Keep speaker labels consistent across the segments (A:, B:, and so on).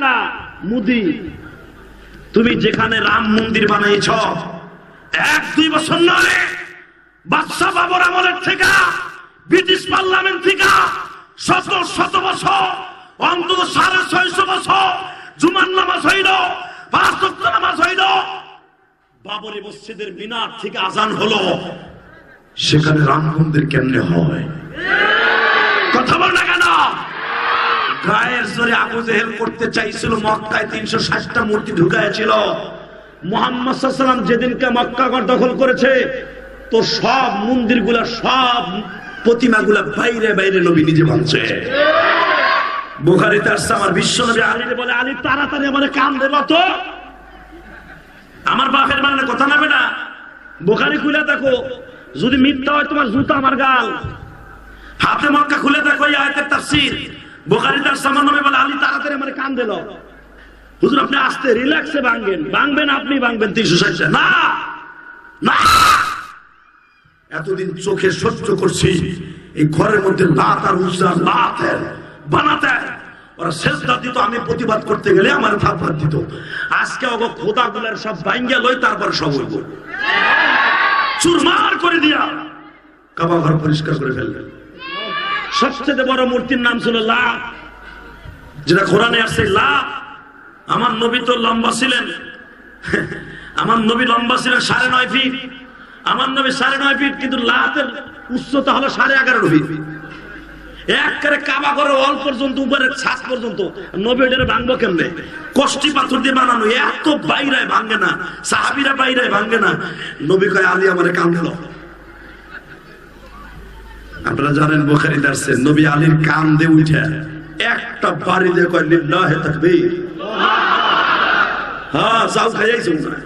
A: না মুদি, তুমি যেখানে রাম মন্দির বানাইছ 1-2 বছর নয়, বাদশা বাবর আমলের থেকে ব্রিটিশ পার্লামেন্ট থেকে শত বছর, অন্তত 650 বছর জুমার নামাজ হইল, 5 ওয়াক্ত নামাজ হইল। বাবরি মসজিদের মিনার থেকে আজান হলো, সেখানে রাম মন্দির কেমনে হয়? কথা বল না কেন? গায়ের জোরে আবু জেহেল করতে চাইছিল, মক্কায় 360টা মূর্তি ঢুকাইছিল। মুহাম্মদ সাল্লাল্লাহু আলাইহি ওয়াসাল্লাম যেদিনকে মক্কা দখল করেছে, তো সব মন্দিরগুলা, সব প্রতিমাগুলা বাইরে বাইরে নবী নিজে ভাঙছে। বুখারীতে আসছে, আমার বিশ্ব নবী আলীকে বলে, আলী তাড়াতাড়ি আমারে কান দেব তো, আমার বাপের মানে কথা না বেটা। বুখারী খুলে দেখো, যদি মিথ্যা হয় তোমার জুতা আমার গাল। হাতে মক্কা খুলে দেখো, এই আয়াতের তাফসীর। বুখারীতে আসছে, আমার নবী বলে, আলী তাড়াতাড়ি আমারে কান দিল। হুজুর আপনি আস্তে রিল্যাক্সে ভাঙবেন, আপনি ভাঙবেন 360টা না না। এতদিন চোখে সহ্য করছি, এই ঘরের মধ্যে লাত আর উজ্জা বানাতে ওরা সেজদা দিত, আমি প্রতিবাদ করতে গেলে আমার থাপ্পড় দিত। আজকে ওগো খোদাগুলার সব ভাঙ্গা লই, তারপরে সব হইব চুরমার করে দিয়া কাবা ঘর পরিষ্কার করে ফেললেন। সবচেয়ে বড় মূর্তির নাম ছিল লাত, যেটা কোরআনে আসছে লাত। আমার নবী তো লম্বা ছিলেন, আমার নবী লম্বা ছিলেন 9.5 ফিট, আমার নবী 9.5 ফিট, কিন্তু লাতের উচ্চতা হলো 11.5 ফিট। একবারে কাবা ঘরের ওয়াল পর্যন্ত, উপরে ছাদ পর্যন্ত। নবী এটারে ভাঙবো কেমনে? কষ্টি পাথর দিয়ে বানানো, এত বাইরায় ভাঙে না, সাহাবীরা বাইরায় ভাঙে না। নবী কয়, আলী আমারে কান দিল। আপনারা জানেন বুখারীতে আসছে, নবী আলীর কান দিয়ে উঠে একটা বাড়ি দিয়ে কয়, লিল্লাহি তাকবীর। হ্যাঁ, যাও খাইয়াইছো না।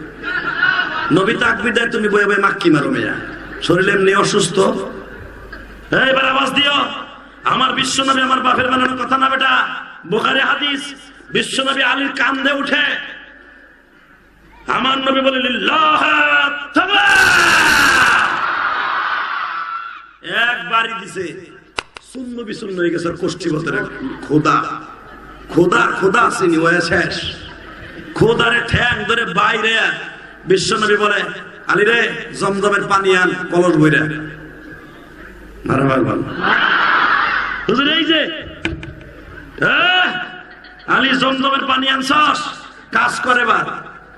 A: নবী তাকবীর দেয়, তুমি বয়ে বয়ে মাক্কি মারো মেয়া, শরীরে এমনি অসুস্থ। এবার আওয়াজ দিও, আমার বিশ্বনবী আমার বাপের বানানো কথা না বেটা। বুখারী হাদিস, বিশ্বনবী আলীর কান দিয়ে উঠে আমার নবী বলে, লিল্লাহি তাকবীর। একবারই দিছে, শূন্য বিশূন্য হয়ে গেছে। কষ্টি বতরে খোদা খোদা খোদা চিনি হয়ে শেষ। খোদারে ঠ্যাং ধরে বাইরে বিশ্বনবী বলে, আলী রে জমজমের পানি আন, কলস বইরা মারা ভাগবান। হুজুর এই যে আলী জমজমের পানি আনছস, কাজ করে বার,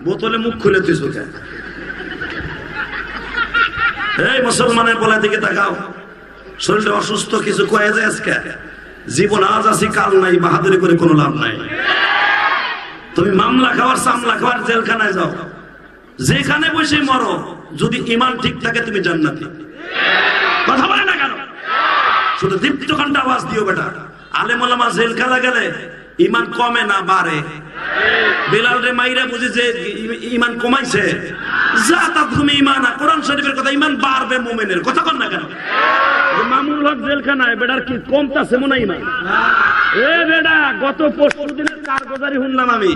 A: বোতলে মুখ খুলে তুই চোখে। এই মুসলমানের বলা দিকে তাকাও, শরীরটা অসুস্থ, কিছু কয়ে যায় আজকে। জীবন আজ আছি কাল নাই, বাহাদুরি করে কোনো লাভ নাই। তুমি মামলা খাওয়ার সামলা খাওয়ার জেলখানায় যাও, যেখানে বসে মরো, যদি ঈমান ঠিক থাকে তুমি জান্নাতি। কথা বলে না কেন? শুধু দীপ্ত কণ্ঠে আওয়াজ দিও বেটা। আলেম ওলামা জেলখানা গেলে ঈমান কমে না বাড়ে। বেলাল রে মাইরা বুঝি যে ঈমান কমাইছে, যা তা তুমি ঈমান, কোরআন শরীফের কথা, ঈমান বাড়বে মুমিনের। কথা কন না কেন? মামুনুল হক জেলখানায়, বেটার কি কমতাছে মনে হয় ঈমান? এ বেটা, গত 5 দিনের কারগুজারি শুনলাম আমি,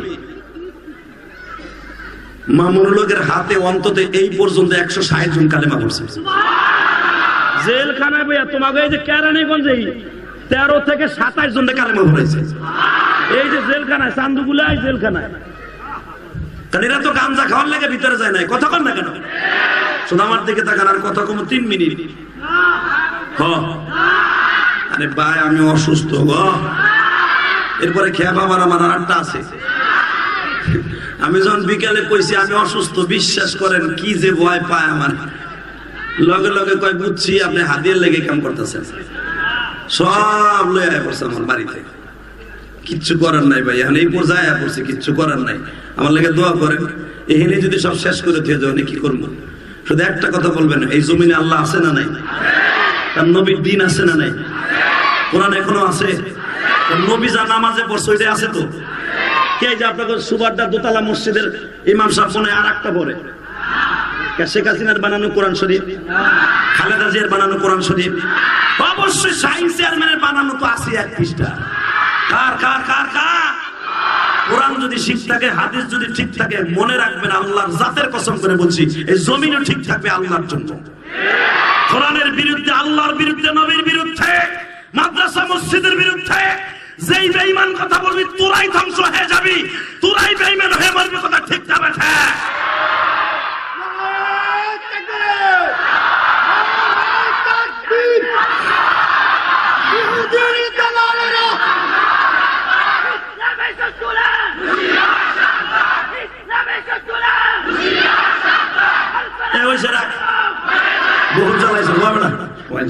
A: মামুনুল হকের হাতে অন্তত এই পর্যন্ত 160 জন কালেমা পড়ছে জেলখানায়। ভাইয়া তোমাকে এই যে কেরানীগঞ্জে 13 থেকে 27 জন কালেমা পড়েছে, এই যে জেলখানায়, চান্দুগুলাই জেলখানায়। কারণ এরা তো গাঞ্জা খাওয়ার লেগে ভিতরে যায় নাই। কথা কন না কেন? শুধু আমার দিকে তাকান, আর কথা কম 3 মিনিট। আরে ভাই আমি অসুস্থ গো, এরপরে খেয়া বাবার আমার আরেকটা আছে। আমি যখন বিকালে কইছি আমি অসুস্থ, বিশ্বাস করেন কি যে ভয় পায় আমার। লগে লগে কয়, বুঝছি আপনি হাদিয়ার লেগে কাম করতেছেন। সব লয়ে আয় পড়ছে আমার বাড়িতে, কিচ্ছু করার নাই ভাই, এখন এই পর্যায়ে আয় পড়ছে, কিচ্ছু করার নাই। আমার লেগে দোয়া করেন, এখানে যদি সব শেষ করে দিয়ে যাও কি করবো? শুধু একটা কথা বলবেন, এই জমিনে আল্লাহ আছে না নাই? তার নবীর দিন আছে না নাই? কোরআন এখনো আছে? নবী যা নামাজে পড়ছে ওইটা আছে তো? কে যে আপনাদের সুবারদার দোতলা মসজিদের ইমাম সাহেব মনে আর একটা পড়ে? শেখ হাসিনার বানানো কোরআন শরীফ, খালেদা জিয়ার বানানো কোরআন শরীফ, অবশ্যই শাহিন চেয়ারম্যানের বানানো তো আছে 1 পৃষ্ঠা। কার কার কার কার? কোরআন যদি ঠিক থাকে, হাদিস যদি ঠিক থাকে, মনে রাখবেন আল্লাহর জাতের কসম করে বলছি, এই জমিনও ঠিক থাকবে আল্লাহর জন্য। কোরআনের বিরুদ্ধে, আল্লাহর বিরুদ্ধে, নবীর বিরুদ্ধে, মাদ্রাসা মসজিদের বিরুদ্ধে যেই বেঈমান কথা বলবি তোরাই ধ্বংস হয়ে যাবি।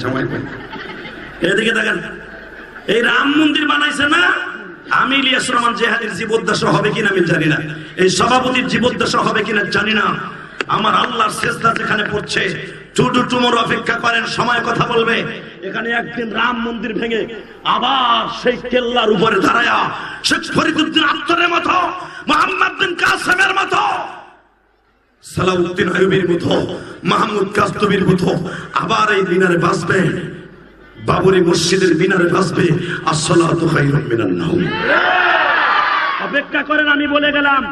A: ঝামাই পাই। এদিকে দেখেন, এই রাম মন্দির বানাইছে না, আমি ইলিয়াস রহমান জেহাদির জীবদ্দশা হবে কিনা আমি জানি না, এই সভাপতির জীবদ্দশা হবে কিনা জানি না। আমার আল্লাহর সেজদা যেখানে পড়ছে, টুডু টুমোর অপেক্ষা করেন, সময় কথা বলবে। এখানে একদিন রাম মন্দির ভেঙে আবার সেই কেল্লার উপরে দাঁড়ায়া শেখ ফরিদুদ্দিন আত্তরের মতো, মোহাম্মদ বিন কাসেমের মতো, সালাউদ্দিন আইয়ুবীর মতো, মাহমুদ কাস্তবীর মতো আবার এই মিনারে বাসবে, বাবরি মসজিদের মিনারে বাসবে, আসসালাতু খায়রুম মিনান নাওম। অপেক্ষা করেন, আমি বলে গেলাম।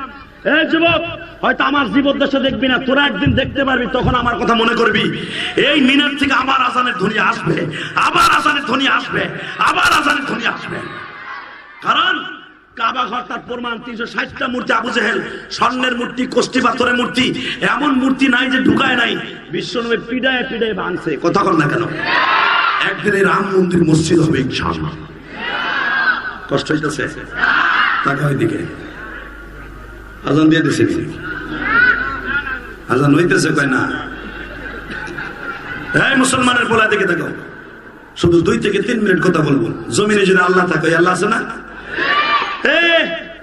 A: এই যুবক, হয়তো আমার জীবদ্দশা দেখবি না, তোরা একদিন দেখতে পারবি, তখন আমার কথা মনে করবি। এই মিনার থেকে আবার আজানের ধ্বনি আসবে, আবার আজানের ধ্বনি আসবে, আবার আজানের ধ্বনি আসবে। কারণ কাবা ঘর তার প্রমাণ, 360টা মূর্তি, আবু জেহেল স্বর্ণের মূর্তি, কষ্টি পাথরের মূর্তি, এমন মূর্তি নাই যে ঢুকায় নাই, বিশ্বনবী পিডায় পিডায় ভাঙছে। কথা কর না কেন? একদিন এই রাম মন্দির মসজিদ হবে ইনশাআল্লাহ। কষ্ট হইতেছে? টাকা ওইদিকে আজান দিয়ে দিছে, আজান হইতেছে কয় না। এই মুসলমানের বলা দিকে দেখো, শুধু 2 থেকে 3 মিনিট কথা বলবো। জমিনে যদি আল্লাহ থাকে, আল্লাহ আছে না?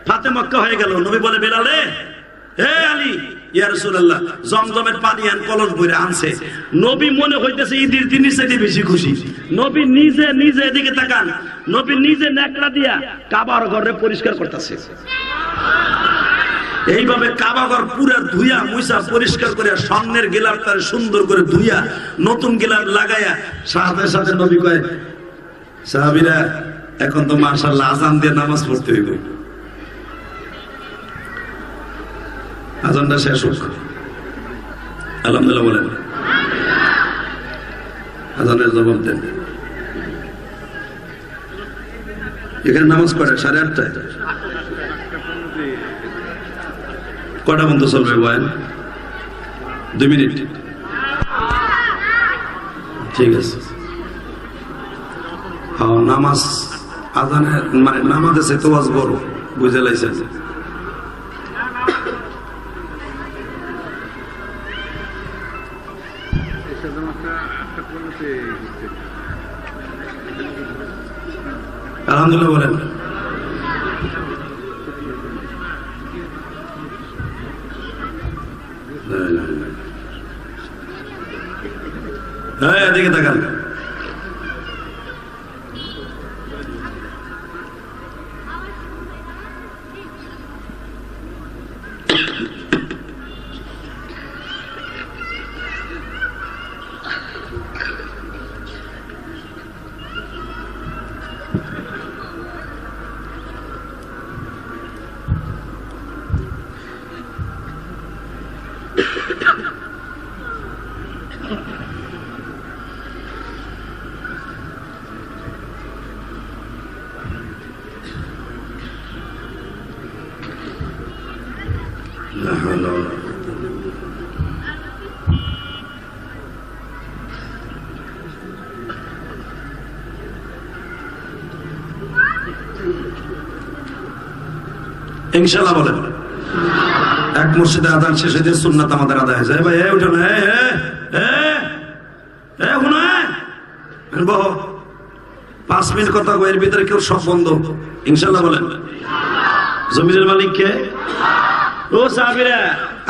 A: ফাতে মক্কা হয়ে গেল, নবী বলে বেলালে, হে আলী, ইয়া রাসূলুল্লাহ, জমজমের পানি আন, কলস ভরে আনছে। নবী মনে হইতেছে ঈদের দিনই চাইতে বেশি খুশি। নবী নিজে নিজে এদিকে তাকান, নবী নিজে নেকড়া দিয়া কাবার ঘরে পরিষ্কার করতেছে। এইভাবে কাবা ঘর পুরা ধুইয়া মুইসা পরিষ্কার করে সামনের গিলাফটারে সুন্দর করে ধুইয়া নতুন গিলাফ লাগাইয়া সাথে সাথে নবী কয়, সাহাবীরা এখন তো মাশাআল্লাহ আজান দিয়ে নামাজ পড়তে হইব, আজানটা শেষ হোক। আলহামদুলিল্লাহ বলেন, আজানের জবাব দেন। এখানে নামাজ পড়ে 8:30টায়, কটা বন্ধ চলবে বয়ান? 2 মিনিট, ঠিক আছে। নামাজ আজানের মানে নামাজে সে তো বড় বুঝে লাইছেন। আলহামদুলিল্লাহ বলেন। হ্যাঁ, এদিকে তাকান। ইনশাআল্লাহ বলেন। এক মসজিদে আজান শেষ হয়ে যায়, সুন্নাত আমাদের আদায় হয়ে যায়। ভাই উঠো না, বহ 5 মিনিট কথা, এর ভিতরে কেউ সব বন্ধ। ইনশাআল্লাহ বলেন। জমিনের মালিক কে? ও সাহাবীরা,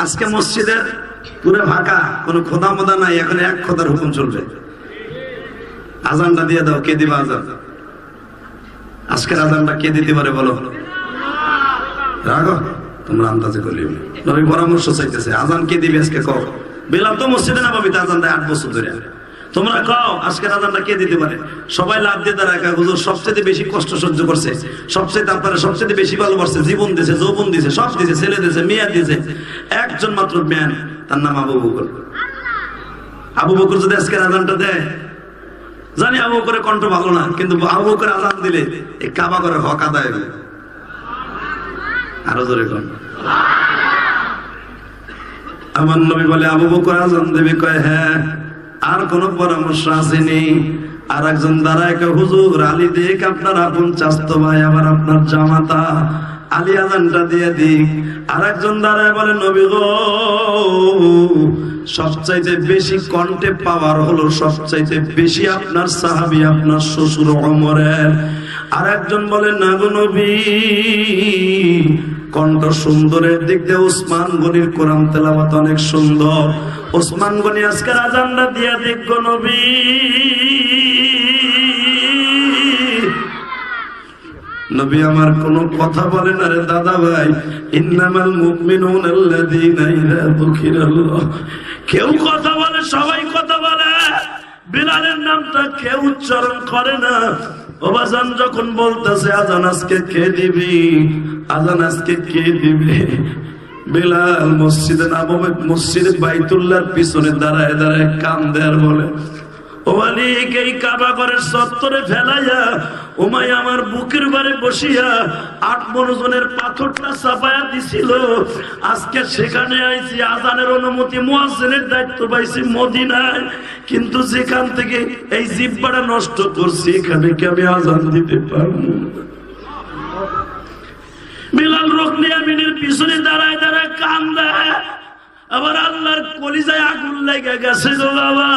A: আজকে মসজিদের পুরো ফাঁকা, কোনো খোদা মোদা নাই, এখন এক খোদার হুকুম চলবে। আজানটা দিয়ে দাও। কে দিবা আজান? আজকের আজানটা কে দিতে পারে বলো? রাখো, তোমরা আন্দাজে করলিও। নবী পরামর্শ চাইতেছে, আজান কে দিবে আজকে কও। বেলাল তো মসজিদে নববীতে আজান দেয় 8 বছর ধরে। তোমরা কও আজকের আজানটা কে দিতে পারে? সবাই লাভ দিয়ে দাঁড়ায়, হুজুর সবচেয়ে বেশি কষ্ট সহ্য করছে, সবচেয়ে আপনারা সবচেয়ে বেশি ভালোবাসছে, জীবন দিয়েছে, যৌবন দিয়েছে, সব দিয়েছে, ছেলে দিয়েছে, মেয়ে দিয়েছে, একজন মাত্র ম্যান, তার নাম আবু বকর। আবু বকর যদি আজকের আজানটা দেয়, জানি আবু বকরের কণ্ঠ ভালো না, কিন্তু আবু বকর আজান দিলে এই কাবা করে হক আদায় হবে। আরো জোরে কোন? আমার নবী বলে, আবু বকর আজান দেবে? কয় হ্যাঁ। আর কোন পরামর্শ আসেনি? আর একজন দাঁড়ায় কয়, হুজুর আলী দেখ, আপনার আপন চাস্তো ভাই, আবার আপনার জামাতা, আলী আজানটা দিয়ে দিক। আর একজন দাঁড়ায় বলে, নবী গো, সবচাইতে বেশি কণ্ঠে পাওয়ার হলো সবচাইতে বেশি আপনার সাহাবী আপনার শ্বশুর ওমরের। আর একজন বলেন না গো নবী, কণ্ঠ সুন্দরের দিক দিয়ে ওসমান গনির কোরআন তেলাওয়াত অনেক সুন্দর। ওসমান গনি আজকের আজানটা দিয়া দেখো নবী, নবী আমার কোনো কথা বলে না রে দাদা ভাই। ইন্নামাল মুমিনুনা আল্লাযীনা ইযা যুকিরাল্লাহ, কেউ কথা বলে, সবাই কথা বলে, বিলালের নামটা কেউ উচ্চারণ করে না। ওবাজান যখন বলতেছে আজান আজকে কে দিবি, আজান আজকে কে দিবে, বিলাল মসজিদে নববী মসজিদে বাইতুল্লাহর পিছনে দাঁড়ায় দাঁড়ায় কান্দে আর বলে, ও মালিক এই কাবা ঘরের চত্বরে ফেলাইয়া ওমাই আমার বুকের বারে বসিয়া 8 মনোজনের পাথরটা চাপায়া দিছিল। আজকে সেখানে আইছি, আজানের অনুমতি মুয়াজ্জিনের দায়িত্ব পাইছি মদিনায়, কিন্তু যেখান থেকে এই জিহ্বাটা নষ্ট করছি এখানে কি আমি আজান দিতে পারবো? বিলাল রুকনি আমিনের পিছনে দাঁড়ায় দাঁড়ায় কান্দে, আবার আল্লাহর কলিজায় আগুন লেগে গেছে গো বাবা।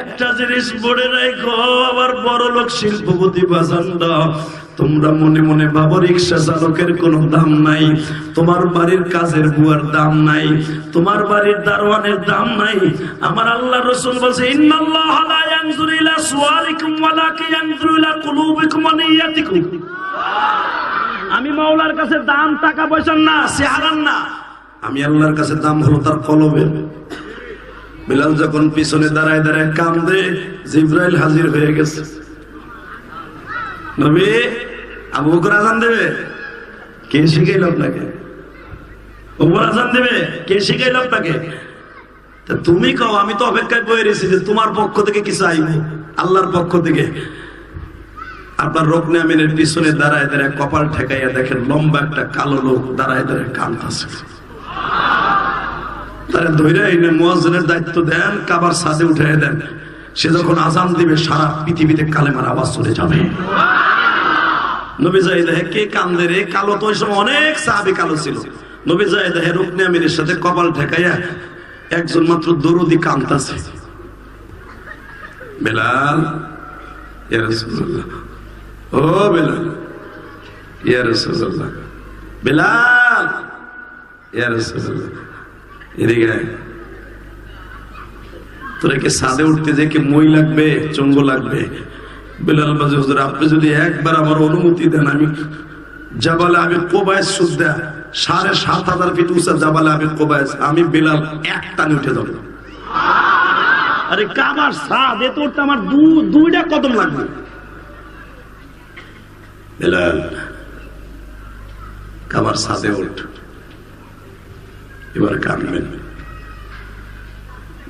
A: একটা জিনিস মনে রাখো, আবার বড় লোক শিল্পপতি বাজানরা, তোমরা মনে মনে ভাবো রিক্সা চালকের কোনো দাম নাই, তোমার বাড়ির কাজের বুয়ার দাম নাই, তোমার বাড়ির দারোয়ানের দাম নাই। আমার আল্লাহ রাসূল বলেছে, ইন্নাল্লাহা লা ইয়ানজুরু ইলা সুওয়ারিকুম ওয়ালাকিন ইয়ানজুরু ইলা কুলুবিকুম ওয়া নিয়াতিকুম। আমি মাওলার কাছে দাম টাকা পয়সা না, চেহারার না, আমি আল্লাহর কাছে দাম হলো তার কলবের। বিলাল যখন পিছনে দাঁড়ায় দাঁড়ায় কান্দে, জিবরাইল হাজির হয়ে গেছে। নবী আবু বকর আজান দেবে, কে শিখাইল আপনাকে? ওমর আজান দেবে, কে শিখাইল আপনাকে? তা তুমি কও, আমি তো অপেক্ষায় বয়ে রয়েছি যে তোমার পক্ষ থেকে কিছু আইব, আল্লাহর পক্ষ থেকে। আপনার রুকনি আমিনের পিছনে দাঁড়ায় দাঁড়ায় কপাল ঠেকাইয়া দেখেন লম্বা একটা কালো লোক দাঁড়ায় দাঁড়ায় কাঁদতেছে। তারা ধৈর্য এনে মুয়াজ্জিনের দায়িত্ব দেন, কাবার ছাদে উঠিয়ে দেন। সে যখন আজান দিবে সারা পৃথিবীতে কালেমার আওয়াজ চলে যাবে। নবী যাই দেখে কে কান্দে রে, কালো তো ওই সময় অনেক সাহাবী কালো ছিল। নবী যাই দেখে রুকনি আমিনের সাথে কপাল ঠেকাইয়া একজন মাত্র দরুদি কাঁদতেছে। বেলাল, ইয়া রাসূলুল্লাহ, ও বেলাল, ইয়া রাসূলুল্লাহ, বেলাল, ইয়া রাসূলুল্লাহ, এদিকে আয়। তোরা কি ছাদে উঠতে যে কি মই লাগবে, চঙ্গ লাগবে? বেলাল বাজে, হুজুর আপনি যদি একবার আমার অনুমতি দেন, আমি জাবালে আমি কোবায়েস সুদ্ধা ৭,৫০০ ফিট উঁচা জাবালে আমি কোবায়েস, আমি বেলাল এক টানে উঠে যাব। আরে কাবার ছাদ, এ তো উঠতে আমার দুইটা কদম লাগবে। বেলাল কাবার ছাদে উঠ, এবার কাঁদবেন।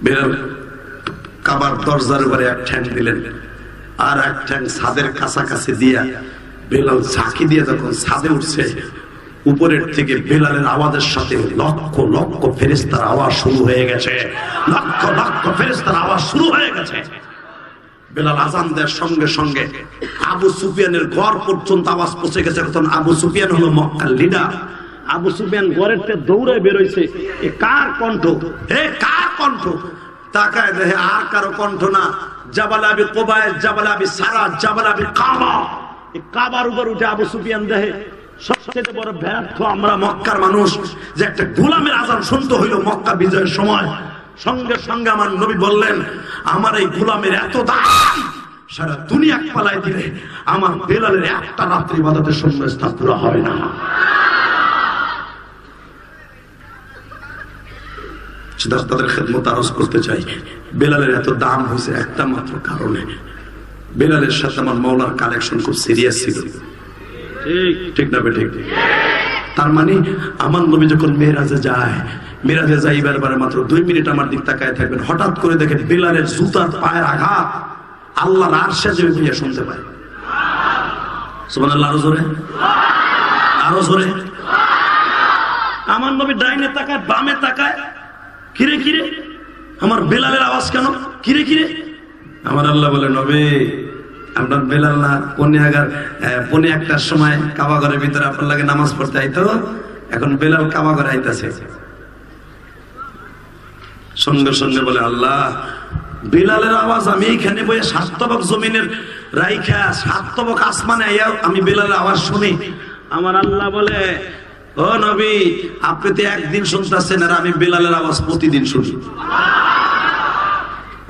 A: বেলাল কাবার দরজার উপরে এক ঠ্যাং দিলেন, আর এক ঠ্যাং ছাদের কাছাকাছি দিয়া বেলাল ঝাঁকি দিয়ে যখন ছাদে উঠছে, উপরের থেকে বেলালের আওয়াজের সাথে লক্ষ লক্ষ ফেরেশতার আওয়াজ শুরু হয়ে গেছে, লক্ষ লক্ষ ফেরেশতার আওয়াজ শুরু হয়ে গেছে। বেলাল আজান দেওয়ার সঙ্গে সঙ্গে আবু সুফিয়ানের ঘর পর্যন্ত আওয়াজ পৌঁছে গেছে। তখন আবু সুফিয়ান হলো মক্কার লিডার। আবু সুফিয়ান ঘরের থেকে দৌড়ে বেরোইছে, এ কার কণ্ঠ, হে কার কণ্ঠ? তাকায় দেখে আর কারো কণ্ঠ না, জাবাল আবি কুবায়েস, জাবাল আবি সারা, জাবাল আবি কাবা। এই কাবার উপর উঠে আবু সুফিয়ান দেখে সবচেয়ে বড় ব্যর্থ আমরা মক্কার মানুষ, যে একটা গোলামের আজান শুনতে হইল মক্কা বিজয়ের সময়। সঙ্গে সঙ্গে আমার নবী বললেন, আমার এই গোলামের এত দাম, সারা দুনিয়া পালাই দিলে আমার বেলালের একটা রাত্রি ইবাদতের শূন্যস্থান পুরো হবে না। তাদের খেদমত আরজ করতে চাই, বেলালের এত দাম হয়েছে একটা মাত্র কারণে, বেলালের সাথে আমার মাওলার কানেকশন খুব সিরিয়াস ছিল। ঠিক না ঠিক? তার মানে আমার নবী যখন মেরাজে যায়, মেরাজে যাইবার বারে মাত্র 2 মিনিট আমার দিক তাকায় থাকবেন, হঠাৎ করে দেখেন বেলালের জুতার পায়ের আঘাত আল্লাহর আরশে যে গিয়ে শুনতে পায়। সুবহানাল্লাহ, আরো জোরে, আরো জোরে। আমার নবী ডাইনে তাকায়, বামে তাকায়, কিরে কিরে আমার বেলালের আওয়াজ কেন, কিরে কিরে? আমার আল্লাহ বলে, নবী আপনার বেলাল না 1:15 সময় কাবা ঘরের ভিতরে আপনার লাগে নামাজ পড়তে আইতো, এখন বেলাল কাবা ঘরে আইতাছে। সঙ্গে সঙ্গে বলে আল্লাহ বিলালের আওয়াজ আমি এখানে বসে 7 তবক জমিনের রাইখা 7 তবক আসমানে আমি বিলালের আওয়াজ শুনি। আমার আল্লাহ বলে ও নবী আপনি তো একদিন শুনতেছেন আর আমি বিলালের আওয়াজ প্রতিদিন শুনি।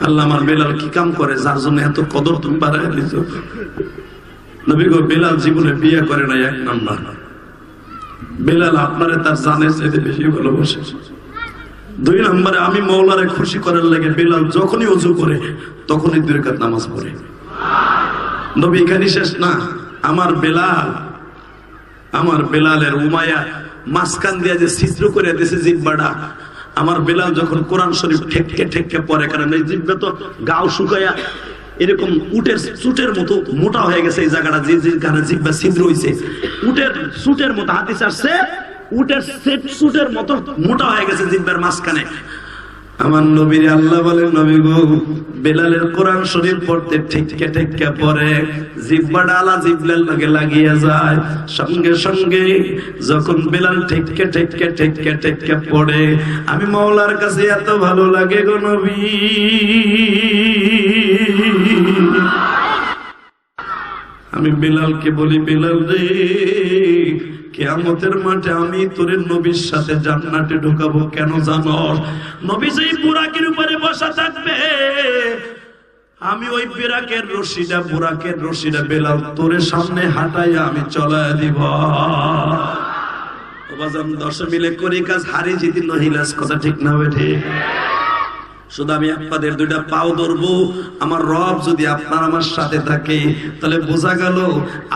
A: আল্লাহ আমার বিলাল কি কাম করে যার জন্য এত কদর তুমি বাড়াই দিছো? নবী গো বিলাল জীবনে বিয়ে করে না, 1 নাম্বার। বিলাল আপনারে তার জানের চাইতে বেশি ভালোবাসে। 2 নম্বরে আমি মওলারে খুশি করার লাগে বিলাল যখনই ওযু করে তখনই 2 রাকাত নামাজ পড়ে। নবী এখানে শেষ না, আমার বেলালের উমায়া মাঝখান দিয়ে যে ছিদ্র করে দিয়েছে জিহ্বাটা, আমার বেলাল যখন কোরআন শরীফ ঠেককে ঠেককে পড়ে, কারণ এই জিহ্বা তো গাও শুকায়া এরকম উটের চুটের মতো মোটা হয়ে গেছে এই জায়গাটা, যে যেখানে জিহ্বা ছিদ্র হয়েছে উটের চুটের মতো, হাতি চারছে উটের চুটের মতো মোটা হয়ে গেছে জিহ্বার মাঝখানে। আমার নবীর আল্লাহ বলেন নবী গো বেলালের কোরআন শরীফ পড়তে ঠেককে ঠেককে পড়ে জিহ্বাটা আলা জিহ্বার লাগে লাগিয়ে যায়। সঙ্গে সঙ্গে যখন বেলাল ঠেককে ঠেককে ঠেককে ঠেককে পড়ে আমি মওলার কাছে এত ভালো লাগে গো নবী। আমি বেলালকে বলি বেলাল রে কিয়ামতের মাঠে আমি তোরে নবীর সাথে জান্নাতে ঢোকাবো, কেন জানোস? নবী যেই বুরাকের উপরে বসা থাকবে আমি ওই বুরাকের রশিটা বেলাল তোরে সামনে হাঁটাইয়া আমি চলায় দিব। বাজান 10 মিলে করি কাজ হারি জিতি নহিলাস, কথা ঠিক না বেঠে? শুধু আমি আপনাদের 2টা পাও ধরবো, আমার রব যদি আপনার আমার সাথে থাকে তাহলে বোঝা গেল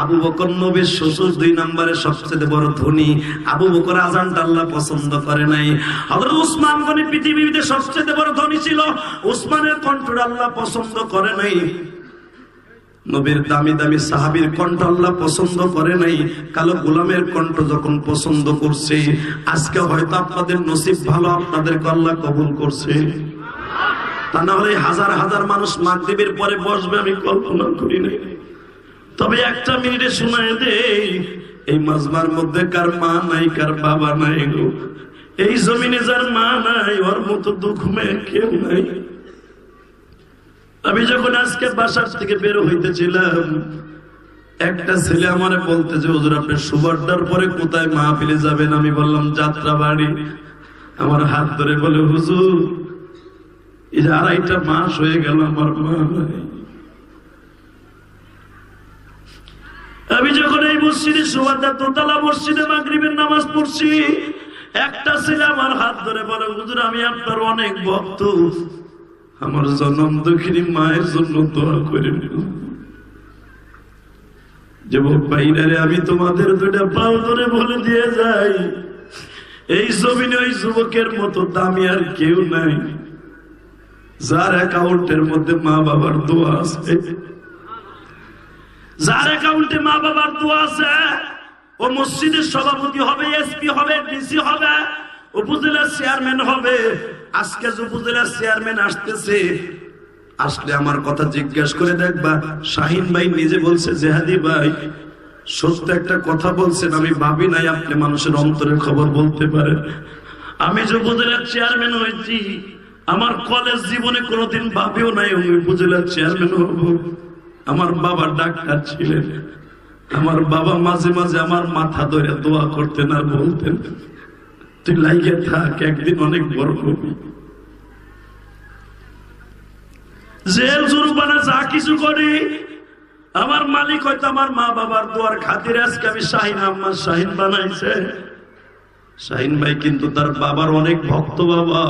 A: আবু বকর নবীর শ্বশুর 2 নম্বরে সবচেয়ে বড় ধনী। আবু বকর আজানটা আল্লাহ পছন্দ করে নাই। হযরত উসমান গনি পৃথিবীতে সবচেয়ে বড় ধনী ছিল, উসমানের কণ্ঠটা আল্লাহ পছন্দ করে নাই। নবীর দামি দামি সাহাবীর কণ্ঠ আল্লাহ পছন্দ করে নাই, কালো গোলামের কণ্ঠ যখন পছন্দ করছে, আজকে হয়তো আপনাদের নসিব ভালো, আপনাদেরকে আল্লাহ কবুল করছে। তা না হলে হাজার হাজার মানুষ মাগরিবের পরে বসবে আমি কল্পনা করি নাই। তবে 1টা মিনিটে শোনায় দেই, এই মাজমার মধ্যে কার মা নাই কার বাবা নাই গো, এই জমিনে যার মা নাই ওর মতো দুঃখ মেয়ে কেউ নাই। আমি যখন আজকে বাসার থেকে বের হইতেছিলাম একটা ছেলে আমারে বলতেছে হুজুর আপনি সুবর্ণার পরে কোথায় মাহফিলে যাবেন? আমি বললাম যাত্রাবাড়ি। আমার হাত ধরে বলে হুজুর 2.5 মাস হয়ে গেল আমার মা নাই। আমি যখন এই মসজিদে সুবর্ণার দোতলা মসজিদে মাগরিবের নামাজ পড়ছি, একটা ছেলে আমার হাত ধরে বলে হুজুর আমি আপনার অনেক ভক্ত, আমার জন্ম দুঃখিনী মায়ের জন্য দোয়া করে যুবক ভাইরারে আমি তোমাদের 2টা পাও ধরে বলে দিয়ে যাই, এই জমিনে ওই যুবকের মতো দামি আর কেউ নাই যার অ্যাকাউন্টের মধ্যে মা বাবার দোয়া আছে। যার অ্যাকাউন্টে মা বাবার দোয়া আছে ও মসজিদের সভাপতি হবে, এসপি হবে, ডিসি হবে, উপজেলার চেয়ারম্যান হবে। আজকে উপজেলার চেয়ারম্যান আসতেছে, আসলে আমার কথা জিজ্ঞেস করে দেখবা। শাহিন ভাই নিজে বলছে জেহাদি ভাই সত্য একটা কথা বলছেন, আমি ভাবি নাই আপনি মানুষের অন্তরের খবর বলতে পারেন। আমি যে উপজেলার চেয়ারম্যান হয়েছি আমার কলেজ জীবনে কোনোদিন ভাবিও নাই আমি উপজেলার চেয়ারম্যান হব। আমার বাবা ডাক্তার ছিলেন, আমার বাবা মাঝে মাঝে আমার মাথা ধরে দোয়া করতেন আর বলতেন তুই লাইগে থাক, একদিন অনেক বড় হবি। জেল জুরমানা যা কিছু করি আমার মালিক হয়তো আমার মা বাবার দোয়ার খাতিরে আজকে আমি শাহিন আম্মা শাহিন বানাইছে। শাহিন ভাই কিন্তু তার বাবার অনেক ভক্ত বাবা।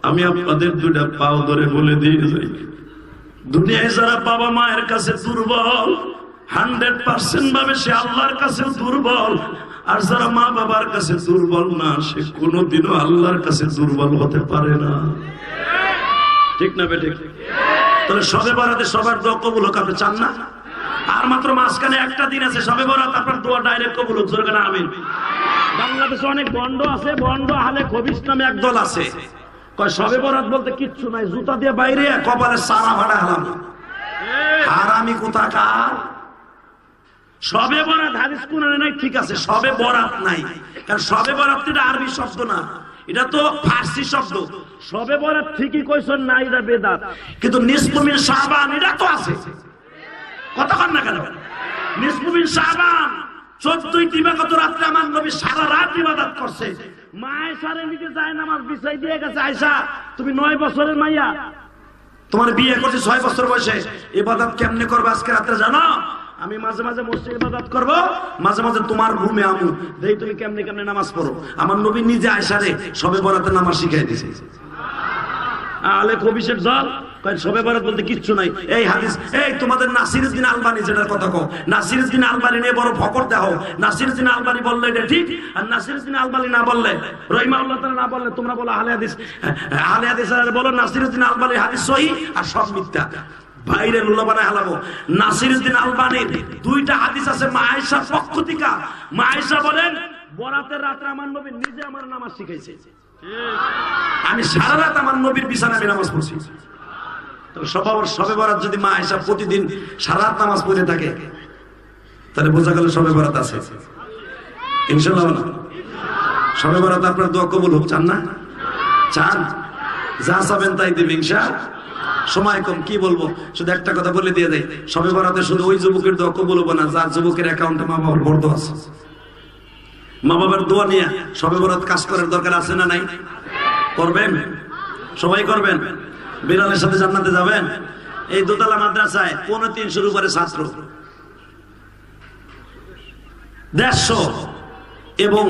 A: আমি আপনাদের 2টা পাও ধরে বলে দিয়ে যাই, দুনিয়ায় যারা বাবা মায়ের কাছে দুর্বল 100% ভাবে সে আল্লাহর কাছে দুর্বল, আর যারা মা বাবার কাছে দুর্বল না সে কোনোদিনও আল্লাহর কাছে দুর্বল হতে পারে না। ঠিক না বেঠিক? তাহলে শবে বরাতে সবার দোয়া কবুল হোক আপনি চান না? আর মাত্র মাঝখানে 1টা দিন আছে শবে বরাত, আপনার দোয়া ডাইরেক্ট কবুল হোক। জোরে না আমিন। বাংলাদেশে অনেক বন্ড আছে, বন্ড আহলে খবিস নামে এক দল আছে, কয় শবে বরাত বলতে কিচ্ছু নাই, জুতা দিয়ে বাইরে কপালে সারা ভাড়া হলাম। হারামি কোথাকার। শবে বরাত হাদিস কোরআনে নাই, ঠিক আছে, শবে বরাত নাই, কারণ শবে বরাত এটা আরবি শব্দ না, এটা তো ফার্সি শব্দ। সবে বরাত ঠিকই কইছেন না, এটা বেদাত। কিন্তু নিসফু মিন শাবান এটা তো আছে, কতক্ষণ না কেন? নিসফু মিন শাবান 14 দিবাগত রাতে আমার নবী সারা রাত ইবাদত করছে। মা আয়েশারে নিজে যায় নামাজ বিছাই দিয়ে গেছে, আয়েশা তুমি 9 বছরের মাইয়া, তোমার বিয়ে করছে 6 বছর বয়সে, ইবাদত কেমনে করবে আজকে রাতে জানো? আমি মাঝে মাঝে মসজিদে ইবাদত করব, মাঝে মাঝে তোমার রুমে আমু, দেই তুমি কেমনে কেমনে নামাজ পড়ো। আমার নবী নিজে আয়েশারে সবে বরাতে নামাজ শিখাই দিয়েছে। আলে কবিশের দল কয় সবে বরাত বলতে কিচ্ছু নাই। এই হাদিস, এই তোমাদের নাসিরউদ্দিন আলবানী যেটার কথা কও, নাসিরউদ্দিন আলবানী নিয়ে বড় ফকর দেখো। নাসিরউদ্দিন আলবানী বললে এটা ঠিক, আর নাসিরউদ্দিন আলবানী না বললে, রহিমাহুল্লাহ তাআলা না বললে তোমরা বলো আহলে হাদিস। আহলে হাদিস আর বলো নাসিরউদ্দিন আলবানী হাদিস সহিহ আর সব মিথ্যা। বাইরে লুলা বানায় হালাবো। নাসিরউদ্দিন আলবানীর 2টা হাদিস আছে মা আয়েশার পক্ষ থেকে। মা আয়েশা বলেন বরাতের রাতে আমার নবী নিজে আমার নামাজ শিখাইছে, আমি সারা রাত আমার নবীর বিছানায় আমি নামাজ পড়ছি। সবে বরাত যদি মা আয়েশা প্রতিদিন সারা রাত নামাজ পড়ে থাকে, তাহলে বোঝা গেল সবে বরাত আছে ইনশাআল্লাহ। সবে বরাত আপনার দোয়া কবুল হোক, চান না? চান, যা চাবেন তাই দিবে ইনশাআল্লাহ। সময় কম, কি বলবো, শুধু একটা কথা বলে দিয়ে দেয়, সবে বরাতে শুধু ওই যুবকের দোয়া কবুল হবে না যার যুবকের অ্যাকাউন্টে মা বাবার বড় দোয়া আছে। মা বাবার দোয়া নিয়ে সবে বরাত কাজ করার দরকার আছে না নাই? করবেন, সবাই করবেন। বিলালের সাথে জান্নাতে যাবেন। এই দোতলা মাদ্রাসায় 350 উপরে ছাত্র, 150 এবং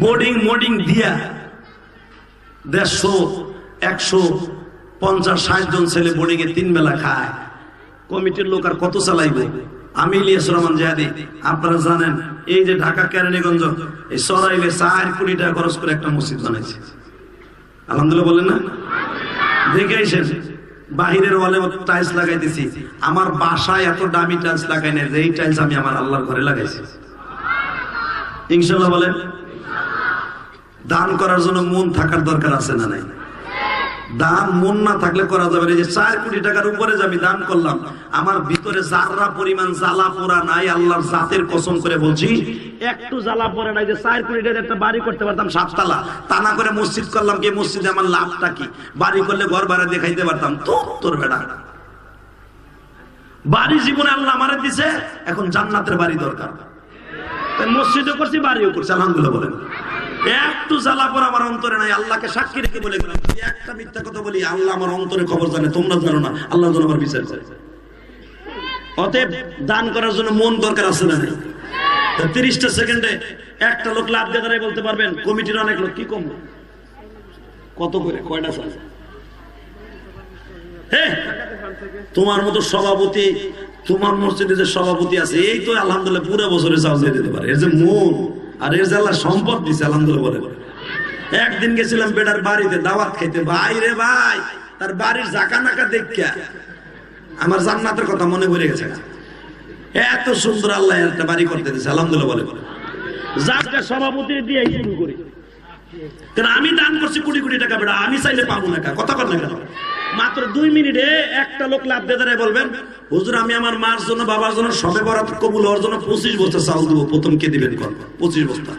A: বোর্ডিং দিয়া 150, 150-60 জন ছেলে বোর্ডিং এ 3 বেলা খায়। কমিটির লোক আর কত চালাইবে? আমি ইলিয়াস রহমান জিহাদি, আপনারা জানেন এই যে ঢাকা কেরানীগঞ্জ এই সরাইলে 4 কোটি টাকা খরচ করে একটা মসজিদ বানাইছে। আলহামদুলিল্লাহ বলেন না? দেখে আইসেন, বাহিরের ওয়ালে টাইলস লাগাইতেছি, আমার বাসায় এত দামি টাইলস লাগাই না, এই টাইলস আমি আমার আল্লাহর ঘরে লাগাইছি ইনশাআল্লাহ বলেন। দান করার জন্য মন থাকার দরকার আছে না নাই? দান মন না থাকলে করা যাবে না। যে 4 কোটি টাকার উপরে আমি দান করলাম, আমার ভিতরে জাররা পরিমাণ জ্বালা পোড়া নাই, আল্লাহর জাতের কসম করে বলছি একটু জ্বালা পোড়া নাই। যে 4 কোটি টাকার একটা বাড়ি করতে পারতাম 7 তলা, তা না করে মসজিদ করলাম, কি মসজিদে আমার লাভটা কি? বাড়ি করলে ঘর ভাড়া দেখাইতে পারতাম। তোর বেটা বাড়ি জীবনে আল্লাহ আমারে দিছে, এখন জান্নাতের বাড়ি দরকার। মসজিদও করছি, বাড়িও করছি, আলহামদুলিল্লাহ বলেন। একটু জ্বালা পর আমার অন্তরে নাই, আল্লাহকে সাক্ষী রেখে বলে গেলাম একটা মিথ্যা কথা বলি, আল্লাহ আমার অন্তরে খবর জানে, তোমরা জানো না, আল্লাহ যেন আমার বিচার করে। অতএব দান করার জন্য মন দরকার আছে না নাই? 30টা সেকেন্ডে একটা লোক লাভ দিয়ে দাঁড়ায় বলতে পারবেন কমিটির অনেক লোক কি কম কত করে কয়টা চাল? তোমার মতো সভাপতি, তোমার মসজিদে যে সভাপতি আছে এই তো আলহামদুলিল্লাহ পুরো বছরে চাল দিয়ে দিতে পারে। এর যে মন আর এর যে আল্লাহ সম্পদ দিচ্ছে আলহামদুলিল্লাহ বলে। একদিন গেছিলাম বেটার বাড়িতে দাওয়াত খাইতে, ভাই রে ভাই, তার বাড়ির জাকা নাকা দেখিয়া আমার জান্নাতের কথা মনে পড়ে গেছে। এত সুন্দর আল্লাহ একটা বাড়ি করতে দিয়েছে আলহামদুলিল্লাহ বলে। যাকে সভাপতি দিয়ে শুরু করি, কারণ আমি দান করছি কোটি কোটি টাকা, বেটা আমি চাইলে পাবো না, কথা কর না কেন? মাত্র 2 মিনিটে একটা লোক লাভ দিয়ে দাঁড়ায় বলবেন হুজুর আমি আমার মার জন্য বাবার জন্য সবে বরাত কবুল হওয়ার জন্য 25 বস্তা চাউল দেবো। প্রথম কে দিবেন? 25 বস্তা।